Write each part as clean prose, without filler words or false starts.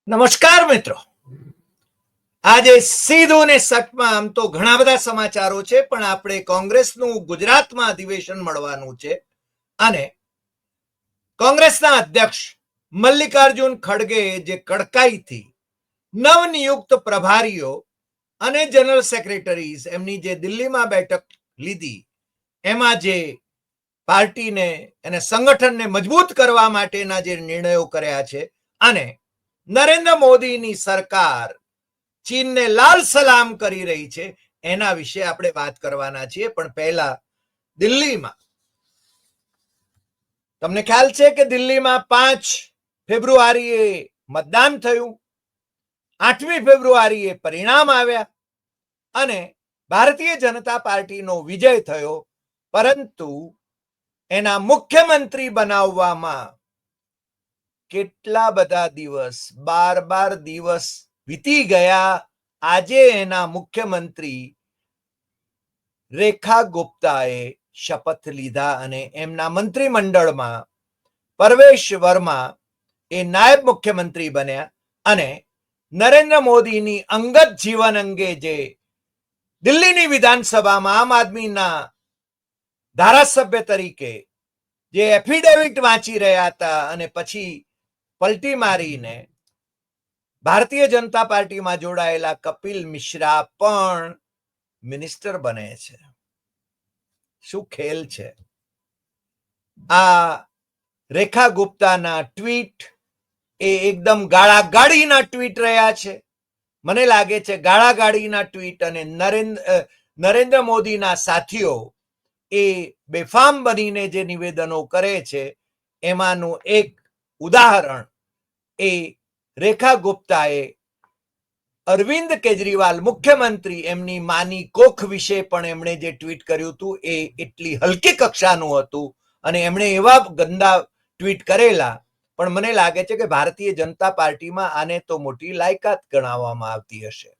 નમસ્કાર મિત્રો. આજે સીધું ને સટમાં આમ તો ઘણા બધા સમાચારો છે, પણ આપણે કોંગ્રેસનું ગુજરાતમાં અધિવેશન મળવાનું છે અને કોંગ્રેસના અધ્યક્ષ મલ્લિકાર્જુન ખડગે જે કડકાઈથી નવનિયુક્ત પ્રભારીઓ અને જનરલ સેક્રેટરીઝ એમની જે દિલ્હીમાં બેઠક લીધી, એમાં જે પાર્ટીને અને સંગઠનને મજબૂત કરવા માટેના જે નિર્ણયો કર્યા છે અને નરેન્દ્ર મોદીની સરકાર ચીનને લાલ સલામ કરી રહી છે, એના વિશે આપણે વાત કરવાના છીએ. પણ પહેલા દિલ્હીમાં તમને ખ્યાલ છે કે દિલ્હીમાં 5 ફેબ્રુઆરીએ મતદાન થયું, 8મી ફેબ્રુઆરીએ પરિણામ આવ્યા અને ભારતીય જનતા પાર્ટીનો વિજય થયો. પરંતુ એના મુખ્યમંત્રી બનાવવામાં કેટલા બધા દિવસ, 12 દિવસ વીતી ગયા. આજે એના મુખ્યમંત્રી રેખા ગુપ્તાએ શપથ લીધા અને એમના મંત્રીમંડળમાં પરવેશ વર્મા એ નાયબ મુખ્યમંત્રી બન્યા અને નરેન્દ્ર મોદીની અંગત જીવન અંગે જે દિલ્હીની વિધાનસભામાં આમ આદમીના ધારાસભ્ય તરીકે જે એફિડેવિટ વાંચી રહ્યા હતા અને પછી પલટી મારીને ભારતીય જનતા પાર્ટીમાં જોડાયેલા કપિલ મિશ્રા પણ મિનિસ્ટર બને છે. શું ખેલ છે! આ રેખા ગુપ્તાના ટ્વીટ એ એકદમ ગાળાગાળીના ટ્વીટ રહ્યા છે. મને લાગે છે ગાળાગાળીના ટ્વીટ અને નરેન્દ્ર મોદીના સાથીઓ એ બેફામ બનીને જે નિવેદનો કરે છે, એમાંનું એક ઉદાહરણ એ રેખા ગુપ્તાએ અરવિંદ કેજરીવાલ મુખ્યમંત્રી એમની માની કોખ વિશે પણ એમણે જે ટ્વીટ કર્યું હતું એ એટલી હલકી કક્ષાનું હતું અને એમણે એવા ગંદા ટ્વીટ કરેલા. પણ મને લાગે છે કે ભારતીય જનતા પાર્ટીમાં આને તો મોટી લાયકાત ગણાવવામાં આવતી હશે.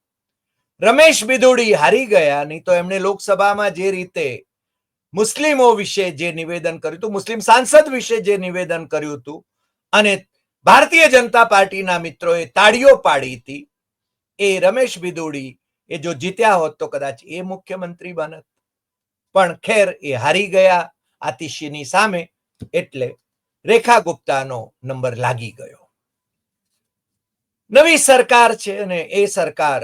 રમેશ બિધુડી હારી ગયા, નહીં તો એમણે લોકસભામાં જે રીતે મુસ્લિમો વિશે જે નિવેદન કર્યું હતું, મુસ્લિમ સાંસદ વિશે જે નિવેદન કર્યું હતું અને ભારતીય જનતા પાર્ટીના મિત્રોએ તાળીઓ પાડી હતી, એ રમેશ બિધુડી એ જો જીત્યા હોત તો કદાચ એ મુખ્યમંત્રી બનત. પણ ખેર, એ હારી ગયા આતિશીની સામે, એટલે રેખા ગુપ્તાનો નંબર લાગી ગયો. નવી સરકાર છે અને એ સરકાર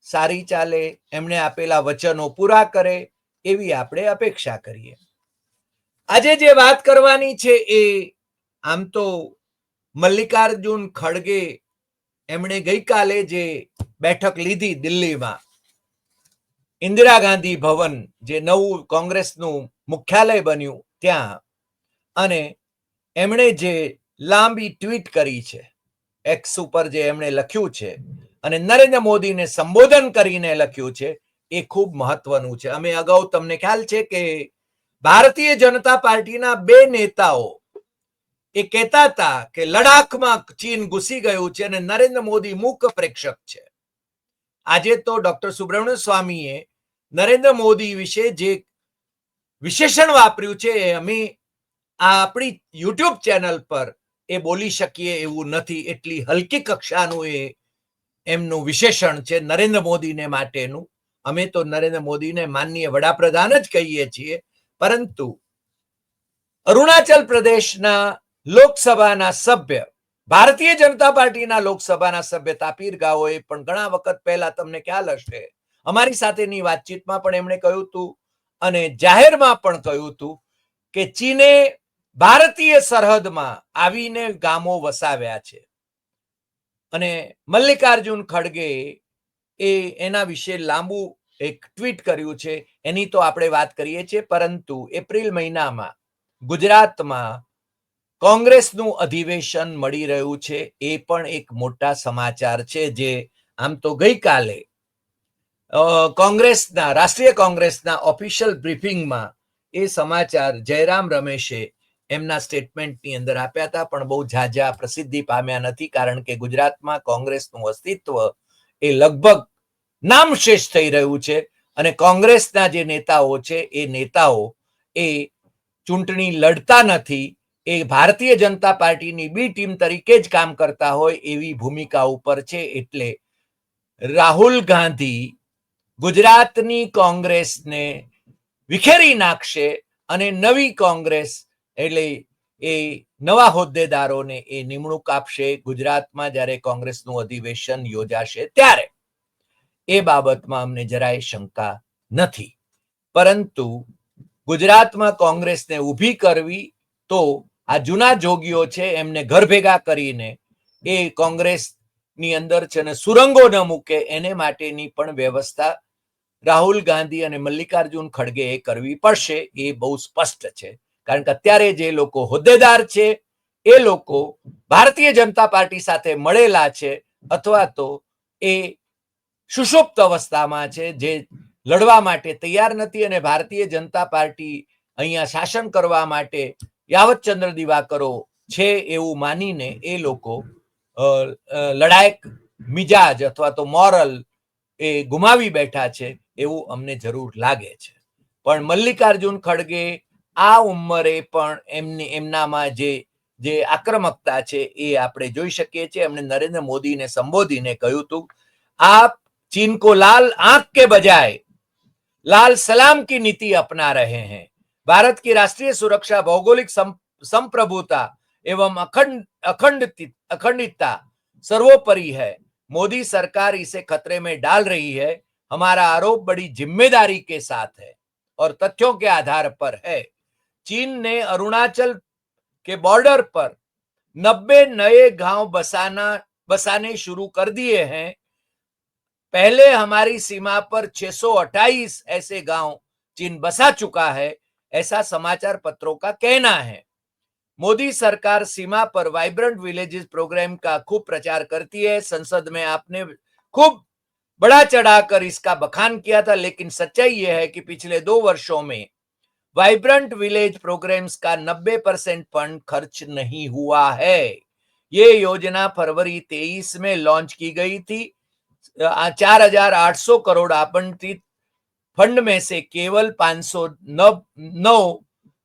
સારી ચાલે, એમણે આપેલા વચનો પૂરા કરે એવી આપણે અપેક્ષા કરીએ. આજે જે વાત કરવાની છે એ આમ તો મલ્લિકાર્જુન ખડગે એમણે ગઈકાલે જે બેઠક લીધી દિલ્હીમાં ઇન્દિરા ગાંધી ભવન, જે નવું કોંગ્રેસનું મુખ્યાલય બન્યું ત્યાં, અને એમણે જે લાંબી ટ્વીટ કરી છે, એક્સ ઉપર જે એમણે લખ્યું છે અને નરેન્દ્ર મોદીને સંબોધન કરીને લખ્યું છે, એ ખૂબ મહત્વનું છે. અમે અગાઉ તમને ખ્યાલ છે કે ભારતીય જનતા પાર્ટીના 2 નેતાઓ એ કહેતા હતા કે લડાખમાં ચીન ઘૂસી ગયું છે અને નરેન્દ્ર મોદી મૂક પ્રેક્ષક છે. આજે તો ડોક્ટર સુબ્રમણ્યમ સ્વામીએ નરેન્દ્ર મોદી વિશે જે વિશેષણ વાપર્યું છે એ અમે આપણી યુટ્યુબ ચેનલ પર એ બોલી શકીએ એવું નથી. એટલી હલકી કક્ષાનું એ એમનું વિશેષણ છે નરેન્દ્ર મોદીને માટેનું. અમે તો નરેન્દ્ર મોદીને માનનીય વડાપ્રધાન જ કહીએ છીએ, પરંતુ અરુણાચલ પ્રદેશના લોકસભાના સભ્ય, ભારતીય જનતા પાર્ટીના લોકસભાના સભ્ય તાપીર ગાઓએ પણ ઘણા વખત પહેલા, તમને ખ્યાલ હશે, અમારી સાથેની વાતચીતમાં પણ એમણે કહ્યું હતું અને જાહેરમાં પણ કહ્યું હતું કે ચીને ભારતીય સરહદમાં આવીને ગામો વસાવ્યા છે. અને મલ્લિકાર્જુન ખડગે એ એના વિશે લાંબુ એક ટ્વીટ કર્યું છે, એની તો આપણે વાત કરીએ છીએ. પરંતુ એપ્રિલ મહિનામાં ગુજરાતમાં કોંગ્રેસનું અધિવેશન મળી રહ્યું છે, એ પણ એક મોટા સમાચાર છે. જે આમ તો ગઈકાલે કોંગ્રેસના, રાષ્ટ્રીય કોંગ્રેસના ઓફિશિયલ બ્રીફિંગમાં એ સમાચાર જયરામ રમેશે એમના સ્ટેટમેન્ટની અંદર આપ્યા હતા, પણ બહુ ઝાઝા પ્રસિદ્ધિ પામ્યા નથી, કારણ કે ગુજરાતમાં કોંગ્રેસનું અસ્તિત્વ એ લગભગ નામશેષ થઈ રહ્યું છે અને કોંગ્રેસના જે નેતાઓ છે એ નેતાઓ એ ચૂંટણી લડતા નથી. એ ભારતીય જનતા પાર્ટીની બી ટીમ તરીકે જ કામ કરતા હોય એવી ભૂમિકા ઉપર છે. એટલે રાહુલ ગાંધી ગુજરાતની કોંગ્રેસને વિખેરી નાખશે અને નવી કોંગ્રેસ એટલે એ નવા હોદ્દેદારોને એ નિમણૂક આપશે ગુજરાતમાં જ્યારે કોંગ્રેસનું અધિવેશન યોજાશે ત્યારે. એ બાબતમાં અમને જરાય શંકા નથી. પરંતુ ગુજરાતમાં કોંગ્રેસને ઊભી કરવી તો આ જૂના જોગીઓ છે એમને ઘર ભેગા કરીને એ કોંગ્રેસની અંદર છે ને સુરંગો ન મૂકે એને માટેની પણ વ્યવસ્થા રાહુલ ગાંધી અને મલ્લિકાર્જુન ખડગે એ કરવી પડશે. એ બહુ સ્પષ્ટ છે. કારણ કે અત્યારે જે લોકો હોદ્દેદાર છે એ લોકો ભારતીય જનતા પાર્ટી સાથે મળેલા છે અથવા તો એ સુષુપ્ત અવસ્થામાં છે, જે લડવા માટે તૈયાર નથી. અને ભારતીય જનતા પાર્ટી અહીંયા શાસન કરવા માટે યાવતચંદ્ર દિવાકરો છે એવું માનીને એ લોકો લડાયક મિજાજ અથવા તો મોરલ એ ગુમાવી બેઠા છે એવું અમને જરૂર લાગે છે. પણ મલ્લિકાર્જુન ખડગે આ ઉંમરે પણ એમનામાં જે આક્રમકતા છે એ આપણે જોઈ શકીએ છીએ. એમણે નરેન્દ્ર મોદીને સંબોધીને કહ્યું હતું, આપ चीन को लाल आंख के बजाय लाल सलाम की नीति अपना रहे हैं. भारत की राष्ट्रीय सुरक्षा, भौगोलिक संप्रभुता एवं अखंडितता सर्वोपरि है. मोदी सरकार इसे खतरे में डाल रही है. हमारा आरोप बड़ी जिम्मेदारी के साथ है और तथ्यों के आधार पर है. चीन ने अरुणाचल के बॉर्डर पर 90 नए गांव बसाने शुरू कर दिए हैं. पहले हमारी सीमा पर 628 ऐसे गांव चीन बसा चुका है, ऐसा समाचार पत्रों का कहना है. मोदी सरकार सीमा पर वाइब्रेंट विलेजेस प्रोग्राम का खूब प्रचार करती है. संसद में आपने खूब बड़ा चढ़ाकर इसका बखान किया था, लेकिन सच्चाई यह है कि पिछले 2 वर्षों में वाइब्रेंट विलेज प्रोग्राम्स का 90% फंड खर्च नहीं हुआ है. ये योजना फरवरी 23 में लॉन्च की गई थी. 4,800 करोड़ आवंटित फंड में से केवल 509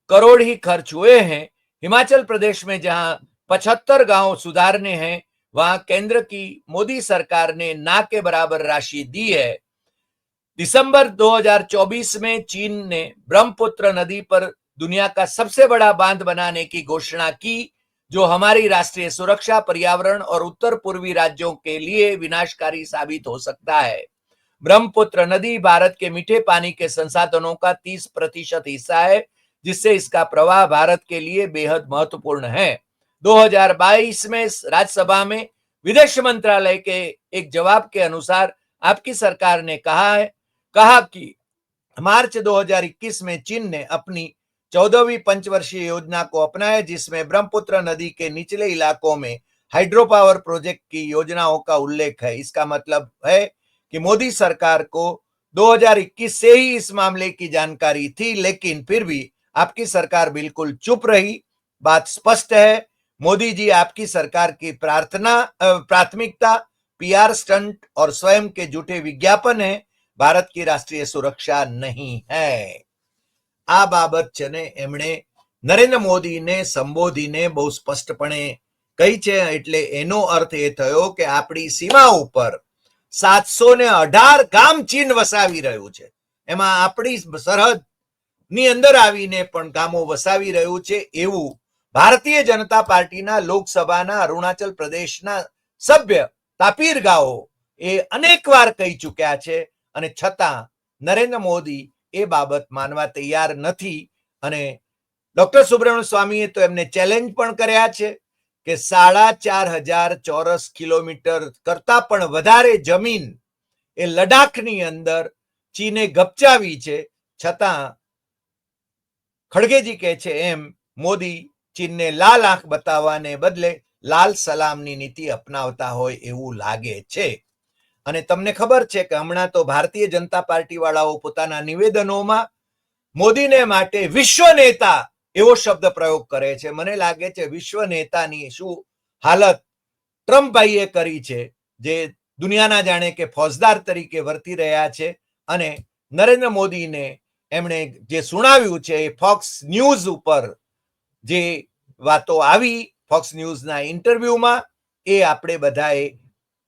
करोड़ ही खर्च हुए हैं. हिमाचल प्रदेश में जहां 75 गांव सुधारने हैं, वहां केंद्र की मोदी सरकार ने ना के बराबर राशि दी है. दिसंबर 2024 में चीन ने ब्रह्मपुत्र नदी पर दुनिया का सबसे बड़ा बांध बनाने की घोषणा की, जो हमारी राष्ट्रीय सुरक्षा, पर्यावरण और उत्तर पूर्वी राज्यों के लिए विनाशकारी साबित हो सकता है. ब्रह्मपुत्र नदी भारत के मीठे पानी के संसाधनों का 30% हिस्सा है, जिससे इसका प्रवाह भारत के लिए बेहद महत्वपूर्ण है. 2022 में राज्यसभा में विदेश मंत्रालय के एक जवाब के अनुसार आपकी सरकार ने कहा कि मार्च 2021 में चीन ने अपनी 14वीं पंचवर्षीय योजना को अपनाया, जिसमें ब्रह्मपुत्र नदी के निचले इलाकों में हाइड्रो पावर प्रोजेक्ट की योजनाओं का उल्लेख है. इसका मतलब है कि मोदी सरकार को 2021 से ही इस मामले की जानकारी थी, लेकिन फिर भी आपकी सरकार बिल्कुल चुप रही. बात स्पष्ट है, मोदी जी, आपकी सरकार की प्राथमिकता पीआर स्टंट और स्वयं के झूठे विज्ञापन है, भारत की राष्ट्रीय सुरक्षा नहीं है. આ બાબત છે ને એમણે નરેન્દ્ર મોદીને સંબોધીને બહુ સ્પષ્ટપણે કહી છે. એટલે એનો અર્થ એ થયો કે આપણી સીમા ઉપર 718 ગામ ચીન વસાવી રહ્યું છે. એમાં આપણી સરહદ ની અંદર આવીને પણ ગામો વસાવી રહ્યું છે એવું ભારતીય જનતા પાર્ટીના લોકસભાના અરુણાચલ પ્રદેશના સભ્ય તાપીર ગાઓ એ અનેકવાર કહી ચૂક્યા છે. અને છતાં નરેન્દ્ર મોદી એ બાબત માનવા તૈયાર નથી. અને ડોક્ટર સુબ્રમણ્યમ સ્વામીએ તો એમને ચેલેન્જ પણ કર્યા છે કે 4,500 ચોરસ કિલોમીટર કરતા પણ વધારે જમીન એ લડાખની અંદર ચીને ગપચાવી છે. છતાં ખડગેજી કહે છે એમ મોદી ચીનને લાલ આંખ બતાવવાને બદલે લાલ સલામની નીતિ અપનાવતા હોય એવું લાગે છે. અને તમને ખબર છે કે હમણાં તો ભારતીય જનતા પાર્ટી વાળાઓ પોતાના નિવેદનોમાં મોદીને માટે વિશ્વ નેતા એવો શબ્દ પ્રયોગ કરે છે. મને લાગે છે વિશ્વ નેતાની શું હાલત ટ્રમ્પભાઈએ કરી છે, જે દુનિયાના જાણે કે ફોજદાર તરીકે વર્તી રહ્યા છે. અને નરેન્દ્ર મોદીને એમણે જે સુણાવ્યું છે એ ફોક્સ ન્યૂઝ ઉપર જે વાતો આવી ફોક્સ ન્યૂઝના ઇન્ટરવ્યુમાં, એ આપણે બધાએ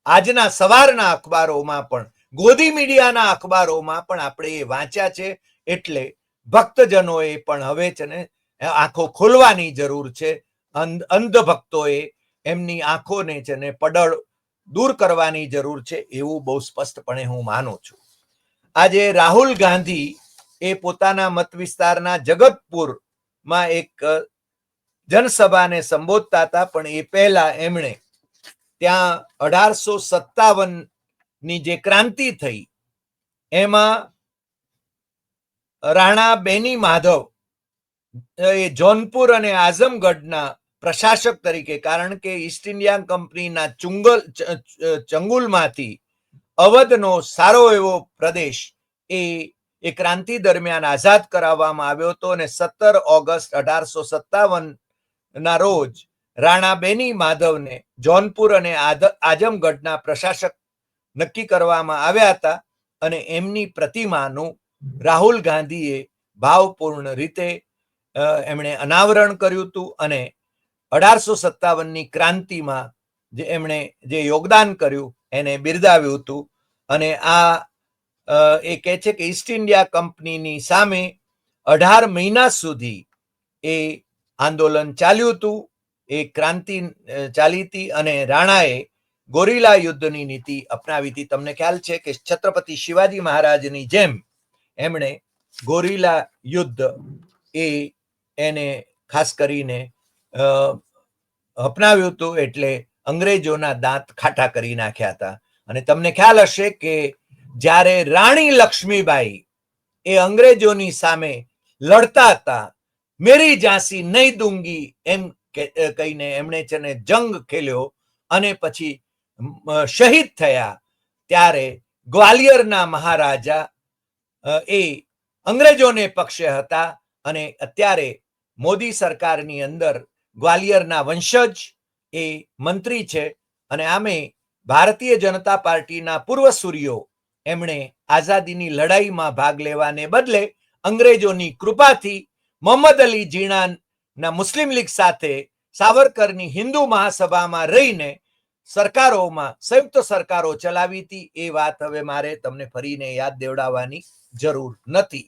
આજના સવારના અખબારોમાં પણ, ગોદી મીડિયાના અખબારોમાં પણ આપણે એ વાંચ્યા છે. એટલે ભક્તજનોએ પણ હવે છે ને આંખો ખોલવાની જરૂર છે. અંધ ભક્તોએ એમની આંખોને છે ને પડળ દૂર કરવાની જરૂર છે, એવું બહુ સ્પષ્ટપણે હું માનું છું. આજે રાહુલ ગાંધી એ પોતાના મત વિસ્તારના જગતપુરમાં એક જનસભાને સંબોધતા હતા, પણ એ પહેલા એમણે ત્યાં 1857 ની જે ક્રાંતિ થઈ એમાં રાણા બેની માધવ એ જોનપુર અને આઝમગઢના પ્રશાસક તરીકે, કારણ કે ઈસ્ટ ઇન્ડિયા કંપનીના ચંગુલમાંથી અવધનો સારો એવો પ્રદેશ એ ક્રાંતિ દરમિયાન આઝાદ કરાવવામાં આવ્યો હતો, અને 17 ઓગસ્ટ 1857 ના રોજ રાણા બેની માધવને જોનપુર અને આઝમગઢના પ્રશાસક નક્કી કરવામાં આવ્યા હતા. અને એમની પ્રતિમાનું રાહુલ ગાંધીએ ભાવપૂર્ણ રીતે એમણે અનાવરણ કર્યું હતું, અને 1857ની ક્રાંતિમાં જે એમણે જે યોગદાન કર્યું એને બિરદાવ્યું હતું. અને આ એ કહે છે કે ઈસ્ટ ઇન્ડિયા કંપનીની સામે 18 મહિના સુધી એ આંદોલન ચાલ્યું હતું, એ ક્રાંતિ ચાલી હતી, અને રાણાએ ગોરીલા યુદ્ધની નીતિ અપનાવી હતી. તમને ખ્યાલ છે કે છત્રપતિ શિવાજી મહારાજની જેમ એમણે ગોરીલા યુદ્ધ એને ખાસ કરીને અપનાવ્યું હતું, એટલે અંગ્રેજોના દાંત ખાટા કરી નાખ્યા હતા. અને તમને ખ્યાલ હશે કે જ્યારે રાણી લક્ષ્મીબાઈ એ અંગ્રેજોની સામે લડતા હતા, મેરી ઝાંસી નહીં દૂંગી એમ કહીને એમણે છે ને જંગ ખેલ્યો અને પછી શહીદ થયા, ત્યારે ગ્વાલિયરના મહારાજા એ અંગ્રેજોને પક્ષે હતા. અને અત્યારે મોદી સરકારની અંદર ગ્વાલિયરના વંશજ એ મંત્રી છે. અને આમે ભારતીય જનતા પાર્ટીના પૂર્વસૂરીઓ એમણે આઝાદીની લડાઈમાં ભાગ લેવાને બદલે અંગ્રેજોની કૃપાથી મોહમ્મદ અલી જીણાના મુસ્લિમ લીગ સાથે સાવરકરની હિન્દુ મહાસભામાં રહીને સરકારોમાં સંયુક્ત સરકારો ચલાવી હતી. એ વાત હવે મારે તમને ફરીને યાદ દેવડાવવાની જરૂર નથી.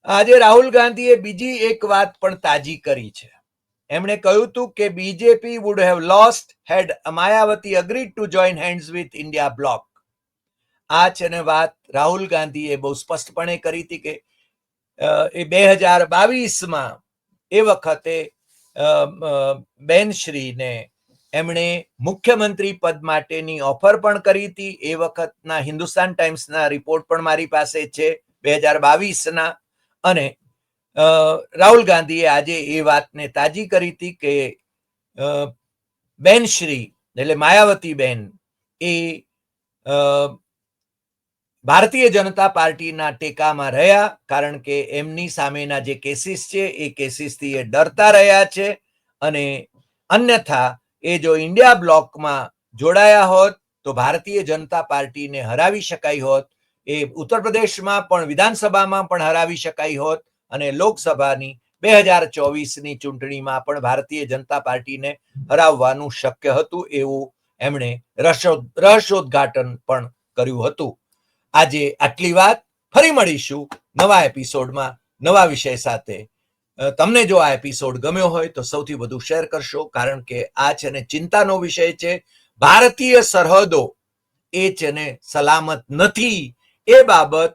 આજે રાહુલ ગાંધીએ બીજી એક વાત પણ તાજી કરી છે. એમણે કહ્યું હતું કે BJP would have lost had Mayawati agreed to join hands with India bloc. આ છે ને વાત રાહુલ ગાંધીએ બહુ સ્પષ્ટપણે કરી હતી કે એ 2022માં એ વખતે બેનશ્રીને એમણે મુખ્યમંત્રી પદ માટેની ઓફર પણ કરી હતી. એ વખતના હિન્દુસ્તાન ટાઈમ્સના રિપોર્ટ પણ મારી પાસે છે 2022ના. અને રાહુલ ગાંધીએ આજે એ વાતને તાજી કરી હતી કે બેનશ્રી એટલે માયાવતી બેન એ ભારતીય જનતા પાર્ટીના ટેકામાં રહ્યા, કારણ કે એમની સામેના જે કેસીસ છે એ કેસીસથી એ ડરતા રહ્યા છે. અને અન્યથા એ જો ઇન્ડિયા બ્લોકમાં જોડાયા હોત તો ભારતીય જનતા પાર્ટીને હરાવી શકાઈ હોત. એ ઉત્તર પ્રદેશમાં પણ વિધાનસભામાં પણ હરાવી શકાઈ હોત, અને લોકસભાની 2024ની ચૂંટણીમાં પણ ભારતીય જનતા પાર્ટીને હરાવવાનું શક્ય હતું. એવું એમણે રહસ્યોદ્ઘાટન પણ કર્યું હતું. આજે આટલી વાત. ફરી મળીશું નવા એપિસોડમાં નવા વિષય સાથે. તમને જો આ એપિસોડ ગમ્યો હોય તો સૌથી વધુ શેર કરશો, કારણ કે આ છે ને ચિંતાનો વિષય છે. ભારતીય સરહદો એ છે ને સલામત નથી, એ બાબત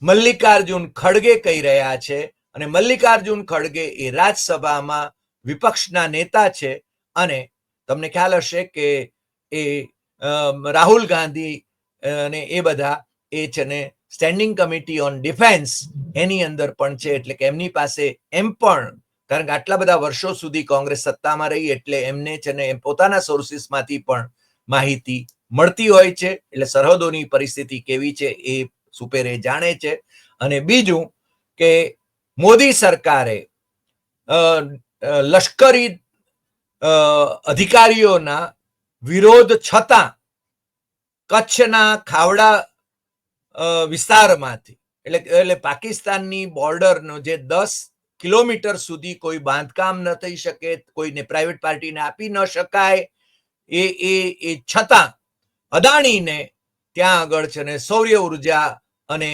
મલ્લિકાર્જુન ખડગે કહી રહ્યા છે. અને મલ્લિકાર્જુન ખડગે એ રાજ્યસભામાં વિપક્ષના નેતા છે. અને તમને ખ્યાલ હશે કે એ રાહુલ ગાંધી અને એ બધા એ છે ને સ્ટેન્ડિંગ કમિટી ઓન ડિફેન્સ એની અંદર પણ છે. એટલે કે એમની પાસે એમ પણ, કારણ કે આટલા બધા વર્ષો સુધી કોંગ્રેસ સત્તામાં રહી, એટલે એમને છે ને પોતાના સોર્સિસમાંથી પણ માહિતી મળતી હોય છે. એટલે સરહદોની પરિસ્થિતિ કેવી છે એ સુપેરે જાણે છે. અને બીજું કે મોદી સરકારે લશ્કરી અધિકારીઓના વિરોધ છતાં કચ્છના ખાવડા વિસ્તારમાંથી એટલે પાકિસ્તાનની બોર્ડરનો જે 10 કિલોમીટર સુધી કોઈ બાંધકામ ન થઈ શકે, કોઈને પ્રાઇવેટ પાર્ટીને આપી ન શકાય. એ છતાં અદાણીને ત્યાં આગળ છે ને સૌર ઉર્જા અને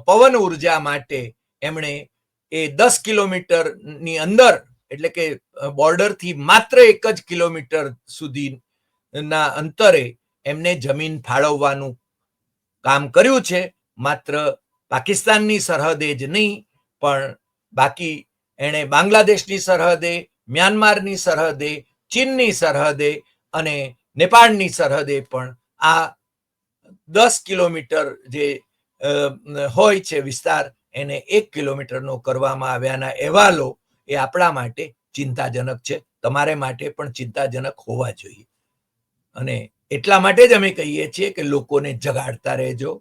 પવન ઉર્જા માટે એમણે એ 10 કિલોમીટરની અંદર, એટલે કે બોર્ડરથી માત્ર 1 જ કિલોમીટર સુધીના અંતરે એમને જમીન ફાળવવાનું કામ કર્યું છે. માત્ર પાકિસ્તાનની સરહદે જ નહીં, પણ બાકી એણે બાંગ્લાદેશની સરહદે, મ્યાનમારની સરહદે, ચીનની સરહદે અને નેપાળની સરહદે પણ આ 10 કિલોમીટર જે હોય છે વિસ્તાર, એને 1 કિલોમીટરનો કરવામાં આવ્યાના અહેવાલો એ આપણા માટે ચિંતાજનક છે. તમારે માટે પણ ચિંતાજનક હોવા જોઈએ. અને એટલા માટે જ અમે કહીએ છીએ કે લોકોને જગાડતા રહેજો.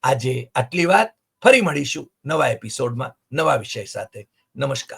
આજે આટલી વાત. ફરી મળીશું નવા એપિસોડમાં નવા વિષય સાથે. નમસ્કાર.